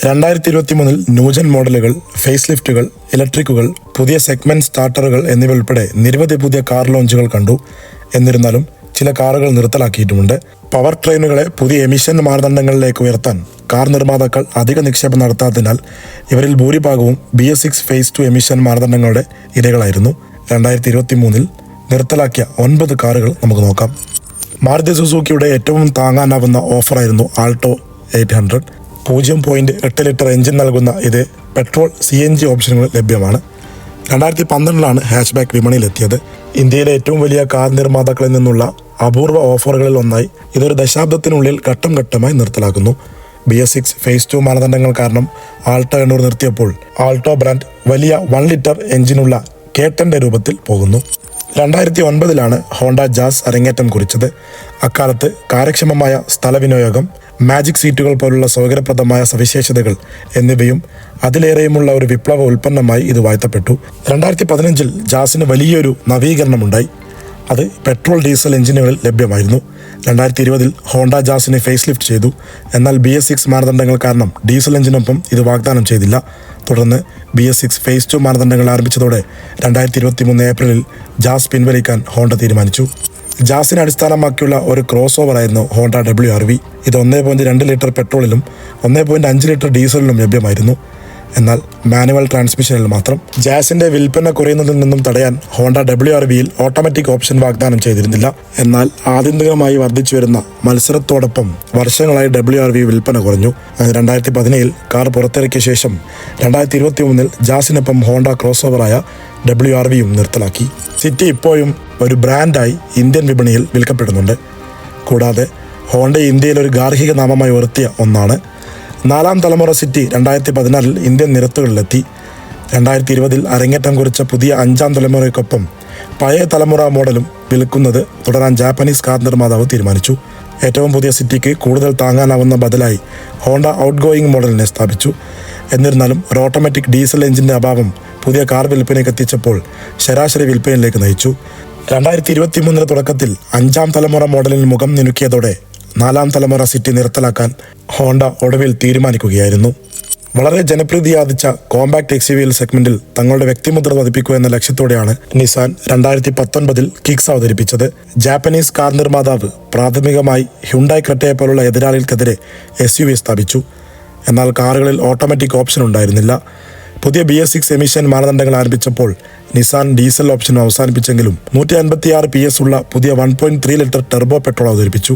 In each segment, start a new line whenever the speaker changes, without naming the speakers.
2023 new gen മോഡലുകൾ, face ലിഫ്റ്റുകൾ, ഇലക്ട്രിക്കുകൾ, പുതിയ segment സ്റ്റാർട്ടറുകൾ എന്നിവ ഉൾപ്പെടെ നിരവധി പുതിയ കാർ ലോഞ്ചുകൾ കണ്ടു. എന്നിരുന്നാലും ചില കാറുകൾ നിർത്തലാക്കിയിട്ടുമുണ്ട്. പവർ ട്രെയിനുകളെ പുതിയ എമിഷൻ മാനദണ്ഡങ്ങളിലേക്ക് ഉയർത്താൻ കാർ നിർമ്മാതാക്കൾ അധിക നിക്ഷേപം നടത്താത്തതിനാൽ ഇവരിൽ ഭൂരിഭാഗവും BS6 ഫേസ് 2 എമിഷൻ മാനദണ്ഡങ്ങളുടെ ഇരകളായിരുന്നു. 2023 നിർത്തലാക്കിയ 9 കാറുകൾ നമുക്ക് നോക്കാം. മാരുതി സുസുക്കിയുടെ ഏറ്റവും താങ്ങാനാവുന്ന ഓഫറായിരുന്നു ആൾട്ടോ 800. 0.8 ലിറ്റർ എഞ്ചിൻ നൽകുന്ന ഇത് പെട്രോൾ CNG ഓപ്ഷനുകൾ ലഭ്യമാണ്. 2012 ഹാച്ച്ബാക്ക് വിപണിയിലെത്തിയത്. ഇന്ത്യയിലെ ഏറ്റവും വലിയ കാർ നിർമ്മാതാക്കളിൽ നിന്നുള്ള അപൂർവ ഓഫറുകളിൽ ഒന്നായി ഇതൊരു ദശാബ്ദത്തിനുള്ളിൽ ഘട്ടം ഘട്ടമായി നിർത്തലാക്കുന്നു. BS6 ഫേസ് 2 മാനദണ്ഡങ്ങൾ കാരണം ആൾട്ടോ 800 നിർത്തിയപ്പോൾ ആൾട്ടോ ബ്രാൻഡ് വലിയ 1 ലിറ്റർ എഞ്ചിനുള്ള K10 രൂപത്തിൽ പോകുന്നു. 2009 ഹോണ്ട ജാസ് അരങ്ങേറ്റം കുറിച്ചത്. അക്കാലത്ത് കാര്യക്ഷമമായ സ്ഥലവിനിയോഗം, മാജിക് സീറ്റുകൾ പോലുള്ള സൗകര്യപ്രദമായ സവിശേഷതകൾ എന്നിവയും അതിലേറെയുമുള്ള ഒരു വിപ്ലവ ഉൽപ്പന്നമായി ഇത് വാഴ്ത്തപ്പെട്ടു. 2015 ജാസിന് വലിയൊരു നവീകരണമുണ്ടായി. അത് പെട്രോൾ ഡീസൽ എഞ്ചിനുകളിൽ ലഭ്യമായിരുന്നു. 2020 ഹോണ്ട ജാസിനെ ഫേസ് ലിഫ്റ്റ് ചെയ്തു. എന്നാൽ BS6 മാനദണ്ഡങ്ങൾ കാരണം ഡീസൽ എഞ്ചിനൊപ്പം ഇത് വാഗ്ദാനം ചെയ്തില്ല. തുടർന്ന് BS6 ഫേസ് 2 മാനദണ്ഡങ്ങൾ ആരംഭിച്ചതോടെ 2023 ഏപ്രിലിൽ ജാസ് പിൻവലിക്കാൻ ഹോണ്ട തീരുമാനിച്ചു. ജാസിനെ അടിസ്ഥാനമാക്കിയുള്ള ഒരു ക്രോസ് ഓവർ ആയിരുന്നു ഹോണ്ട WRV. ഇത് 1.2 ലിറ്റർ പെട്രോളിലും 1.5 ലിറ്റർ ഡീസലിലും ലഭ്യമായിരുന്നു. എന്നാൽ മാനുവൽ ട്രാൻസ്മിഷനിൽ മാത്രം. ജാസിന്റെ വിൽപ്പന കുറയുന്നതിൽ നിന്നും തടയാൻ ഹോണ്ട WRVയിൽ ഓട്ടോമാറ്റിക് ഓപ്ഷൻ വാഗ്ദാനം ചെയ്തിരുന്നില്ല. എന്നാൽ ആത്യന്തികമായി വർദ്ധിച്ചു വരുന്ന മത്സരത്തോടൊപ്പം വർഷങ്ങളായി WRV വിൽപ്പന കുറഞ്ഞു. 2017 കാർ പുറത്തിറക്കിയ ശേഷം 2023 ജാസിനൊപ്പം ഹോണ്ട ക്രോസ് ഓവറായ WRVയും നിർത്തലാക്കി. സിറ്റി ഇപ്പോഴും ഒരു ബ്രാൻഡായി ഇന്ത്യൻ വിപണിയിൽ വിൽക്കപ്പെടുന്നുണ്ട്. കൂടാതെ ഹോണ്ട ഇന്ത്യയിൽ ഒരു ഗാർഹിക നാമമായി ഉയർത്തിയ ഒന്നാണ്. 4ാം തലമുറ സിറ്റി 2016 ഇന്ത്യൻ നിരത്തുകളിലെത്തി. 2020 അരങ്ങേറ്റം കുറിച്ച പുതിയ 5ാം തലമുറയ്ക്കൊപ്പം പഴയ തലമുറ മോഡലും വിൽക്കുന്നത് തുടരാൻ ജാപ്പനീസ് കാർ നിർമ്മാതാവ് തീരുമാനിച്ചു. ഏറ്റവും പുതിയ സിറ്റിക്ക് കൂടുതൽ താങ്ങാനാവുന്ന ബദലായി ഹോണ്ട ഔട്ട്ഗോയിങ് മോഡലിനെ സ്ഥാപിച്ചു. എന്നിരുന്നാലും ഒരു ഓട്ടോമാറ്റിക് ഡീസൽ എഞ്ചിൻ്റെ അഭാവം പുതിയ കാർ വിൽപ്പനയ്ക്ക് എത്തിച്ചപ്പോൾ ശരാശരി വിൽപ്പനയിലേക്ക് നയിച്ചു. 2023 തുടക്കത്തിൽ 5ാം തലമുറ മോഡലിൽ മുഖം നിനുക്കിയതോടെ 4ാം തലമുറ സിറ്റി നിർത്തലാക്കാൻ ഹോണ്ട ഒടുവിൽ തീരുമാനിക്കുകയായിരുന്നു. വളരെ ജനപ്രീതിയാർജിച്ച കോമ്പാക്ട് XUV സെഗ്മെന്റിൽ തങ്ങളുടെ വ്യക്തിമുദ്ര പതിപ്പിക്കുക എന്ന ലക്ഷ്യത്തോടെയാണ് നിസാൻ 2019 കിക്സ് അവതരിപ്പിച്ചത്. ജാപ്പനീസ് കാർ നിർമ്മാതാവ് പ്രാഥമികമായി ഹ്യുണ്ടായി ക്രെറ്റയെ പോലുള്ള എതിരാളികൾക്കെതിരെ SUV സ്ഥാപിച്ചു. എന്നാൽ കാറുകളിൽ ഓട്ടോമാറ്റിക് ഓപ്ഷൻ ഉണ്ടായിരുന്നില്ല. പുതിയ BS6 എമിഷൻ മാനദണ്ഡങ്ങൾ ആരംഭിച്ചപ്പോൾ നിസാൻ ഡീസൽ ഓപ്ഷൻ അവസാനിപ്പിച്ചെങ്കിലും 156 PS ഉള്ള പുതിയ 1.3 ലിറ്റർ ടെർബോ പെട്രോൾ അവതരിപ്പിച്ചു.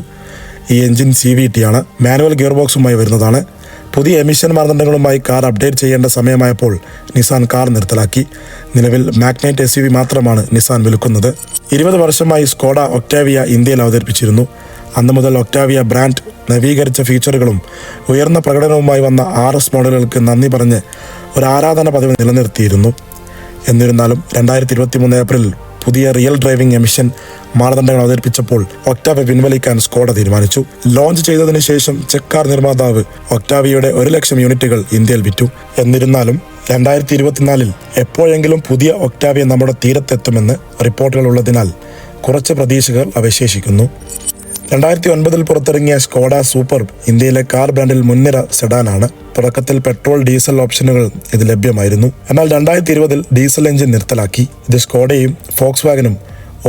ഈ എഞ്ചിൻ CVT ആണ്. മാനുവൽ ഗിയർ ബോക്സുമായി വരുന്നതാണ്. പുതിയ എമിഷൻ മാനദണ്ഡങ്ങളുമായി കാർ അപ്ഡേറ്റ് ചെയ്യേണ്ട സമയമായപ്പോൾ നിസാൻ കാർ നിർത്തലാക്കി. നിലവിൽ മാഗ്നൈറ്റ് SUV മാത്രമാണ് നിസാൻ വിൽക്കുന്നത്. 20 വർഷമായി സ്കോഡ ഒക്ടാവിയ ഇന്ത്യയിൽ അവതരിപ്പിച്ചിരുന്നു. അന്നു മുതൽ ഒക്ടാവിയ ബ്രാൻഡ് നവീകരിച്ച ഫീച്ചറുകളും ഉയർന്ന പ്രകടനവുമായി വന്ന RS മോഡലുകൾക്ക് നന്ദി പറഞ്ഞ് ഒരു ആരാധന പദവി നിലനിർത്തിയിരുന്നു. എന്നിരുന്നാലും 2023 ഏപ്രിലിൽ പുതിയ റിയൽ ഡ്രൈവിംഗ് എമിഷൻ മാനദണ്ഡങ്ങൾ അവതരിപ്പിച്ചപ്പോൾ ഒക്ടാവിയ പിൻവലിക്കാൻ സ്കോഡ തീരുമാനിച്ചു. ലോഞ്ച് ചെയ്തതിനു ശേഷം ചെക്ക് കാർ നിർമ്മാതാവ് ഒക്ടാവിയയുടെ 1,00,000 യൂണിറ്റുകൾ ഇന്ത്യയിൽ വിറ്റു. എന്നിരുന്നാലും 2024 എപ്പോഴെങ്കിലും പുതിയ ഒക്ടാവിയ നമ്മുടെ തീരത്തെത്തുമെന്ന് റിപ്പോർട്ടുകൾ ഉള്ളതിനാൽ കുറച്ച് പ്രതീക്ഷകൾ അവശേഷിക്കുന്നു. 2009 പുറത്തിറങ്ങിയ സ്കോഡ സൂപ്പർബ് ഇന്ത്യയിലെ കാർ ബ്രാൻഡിൽ മുൻനിര സെഡാനാണ്. തുടക്കത്തിൽ പെട്രോൾ ഡീസൽ ഓപ്ഷനുകൾ ഇത് ലഭ്യമായിരുന്നു. എന്നാൽ 2020 ഡീസൽ എഞ്ചിൻ നിർത്തലാക്കി. ഇത് സ്കോഡയും ഫോക്സ് വാഗനും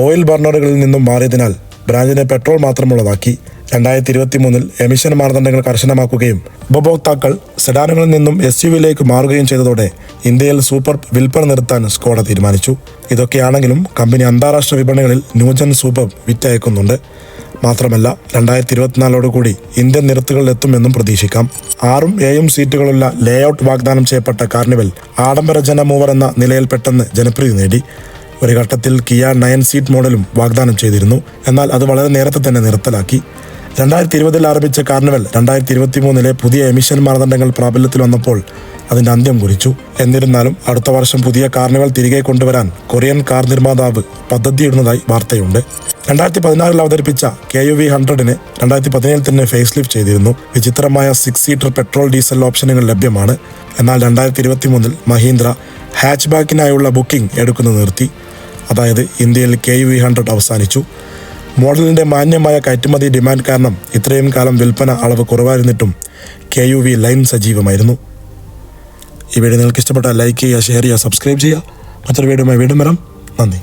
ഓയിൽ ബർണറുകളിൽ നിന്നും മാറിയതിനാൽ ബ്രാൻഡിനെ പെട്രോൾ മാത്രമുള്ളതാക്കി. 2023 എമിഷൻ മാനദണ്ഡങ്ങൾ കർശനമാക്കുകയും ഉപഭോക്താക്കൾ സെഡാനുകളിൽ നിന്നും SUVയിലേക്ക് മാറുകയും ചെയ്തതോടെ ഇന്ത്യയിൽ സൂപ്പർബ് വിൽപ്പന നിർത്താൻ സ്കോഡ തീരുമാനിച്ചു. ഇതൊക്കെയാണെങ്കിലും കമ്പനി അന്താരാഷ്ട്ര വിപണികളിൽ ന്യൂജൻ സൂപ്പർബ് വിറ്റയക്കുന്നുണ്ട്. മാത്രമല്ല 2024 ഇന്ത്യൻ നിരത്തുകളിൽ എത്തുമെന്നും പ്രതീക്ഷിക്കാം. 6ഉം 7ഉം സീറ്റുകളുള്ള ലേഔട്ട് വാഗ്ദാനം ചെയ്യപ്പെട്ട കാർണിവൽ ആഡംബര ജനമൂവർ എന്ന നിലയിൽ പെട്ടെന്ന് ജനപ്രീതി നേടി. ഒരു ഘട്ടത്തിൽ കിയ 9 സീറ്റ് മോഡലും വാഗ്ദാനം ചെയ്തിരുന്നു. എന്നാൽ അത് വളരെ നേരത്തെ തന്നെ നിർത്തലാക്കി. 2020 ആരംഭിച്ച കാർണിവൽ 2023 പുതിയ എമിഷൻ മാനദണ്ഡങ്ങൾ പ്രാബല്യത്തിൽ വന്നപ്പോൾ അതിൻ്റെ അന്ത്യം കുറിച്ചു. എന്നിരുന്നാലും അടുത്ത വർഷം പുതിയ കാർണിവൽ തിരികെ കൊണ്ടുവരാൻ കൊറിയൻ കാർ നിർമ്മാതാവ് പദ്ധതിയിടുന്നതായി വാർത്തയുണ്ട്. 2016 അവതരിപ്പിച്ച KUV 100ന് 2017 തന്നെ ഫേസ് ലിഫ്റ്റ് ചെയ്തിരുന്നു. വിചിത്രമായ 6 സീറ്റർ പെട്രോൾ ഡീസൽ ഓപ്ഷനുകൾ ലഭ്യമാണ്. എന്നാൽ 2023 മഹീന്ദ്ര ഹാച്ച്ബാക്കിനായുള്ള ബുക്കിംഗ് എടുക്കുന്നത് നിർത്തി. അതായത് ഇന്ത്യയിൽ KUV 100 അവസാനിച്ചു. മോഡലിൻ്റെ മാന്യമായ കയറ്റുമതി ഡിമാൻഡ് കാരണം ഇത്രയും കാലം വിൽപ്പന അളവ് കുറവായിരുന്നിട്ടും KUV ലൈൻ സജീവമായിരുന്നു. ഈ വീഡിയോ നിങ്ങൾക്ക് ഇഷ്ടപ്പെട്ടാൽ ലൈക്ക് ചെയ്യുക, ഷെയർ ചെയ്യുക, സബ്സ്ക്രൈബ് ചെയ്യുക. മറ്റൊരു വീഡിയോയുമായി വീണ്ടും വരാം. നന്ദി.